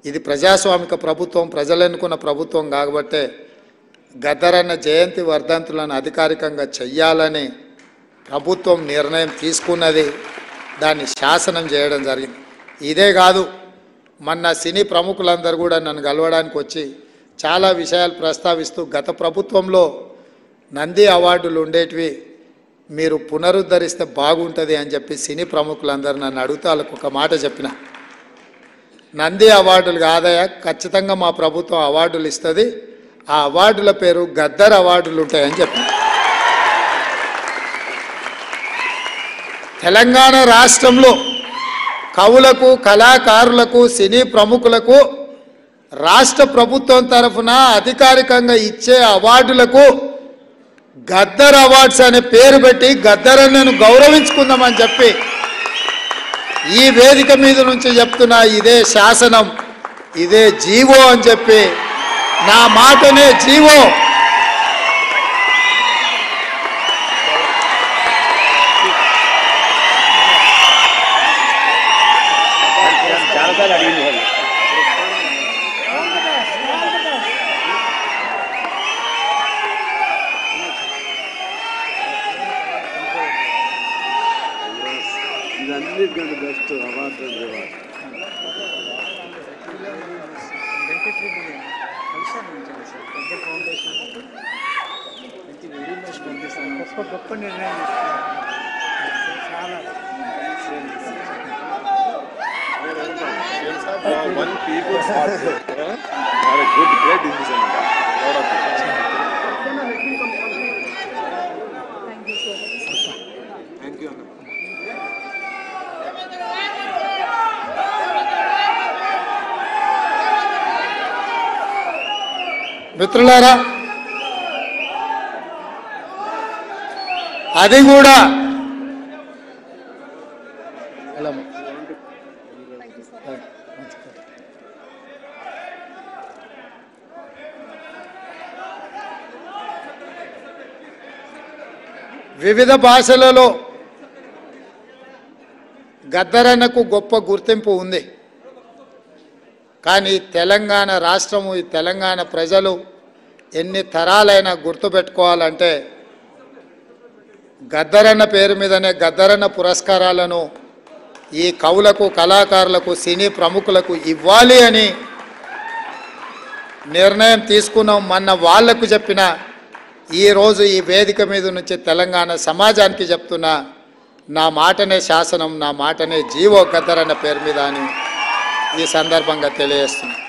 ఇది ప్రజాస్వామిక ప్రభుత్వం, ప్రజలు ఎన్నుకున్న ప్రభుత్వం కాబట్టే గద్దరన్న జయంతి వర్ధంతులను అధికారికంగా చెయ్యాలని ప్రభుత్వం నిర్ణయం తీసుకున్నది. దాన్ని శాసనం చేయడం జరిగింది. ఇదే కాదు, మొన్న సినీ ప్రముఖులందరూ కూడా నన్ను కలవడానికి వచ్చి చాలా విషయాలు ప్రస్తావిస్తూ గత ప్రభుత్వంలో నంది అవార్డులు ఉండేటివి మీరు పునరుద్ధరిస్తే బాగుంటుంది అని చెప్పి సినీ ప్రముఖులందరూ నన్ను అడుగుతా వాళ్ళకు ఒక మాట చెప్పిన, నంది అవార్డులు కాదయా, ఖచ్చితంగా మా ప్రభుత్వం అవార్డులు ఇస్తుంది, ఆ అవార్డుల పేరు గద్దర్ అవార్డులు ఉంటాయని చెప్పి. తెలంగాణ రాష్ట్రంలో కవులకు, కళాకారులకు, సినీ ప్రముఖులకు రాష్ట్ర ప్రభుత్వం తరఫున అధికారికంగా ఇచ్చే అవార్డులకు గద్దర్ అవార్డ్స్ అనే పేరు పెట్టి గద్దరన్నను గౌరవించుకుందామని చెప్పి ఈ వేదిక మీద నుంచి చెప్తున్నా. ఇదే శాసనం, ఇదే జీవో అని చెప్పి, నా మాటనే జీవో. ఇదన్నిటికంటే బెస్ట్ అవార్డు అండ్ రివార్డ్. గొప్ప నిర్ణయం చాలా one people's heart are a good great decision. Lot of thank you. మిత్రులారా, అది కూడా వివిధ భాషలలో గద్దరన్నకు గొప్ప గుర్తింపు ఉంది. కానీ తెలంగాణ రాష్ట్రము, ఈ తెలంగాణ ప్రజలు ఎన్ని తరాలైనా గుర్తుపెట్టుకోవాలంటే గద్దరన్న పేరు మీదనే గద్దరన్న పురస్కారాలను ఈ కవులకు, కళాకారులకు, సినీ ప్రముఖులకు ఇవ్వాలి అని నిర్ణయం తీసుకున్నాం. మొన్న వాళ్లకు చెప్పిన, ఈరోజు ఈ వేదిక మీద నుంచి తెలంగాణ సమాజానికి చెప్తున్నా, నా మాటనే శాసనం, నా మాటనే జీవో గద్దరన్న పేరు మీద అని ఈ సందర్భంగా తెలియజేస్తున్నాను.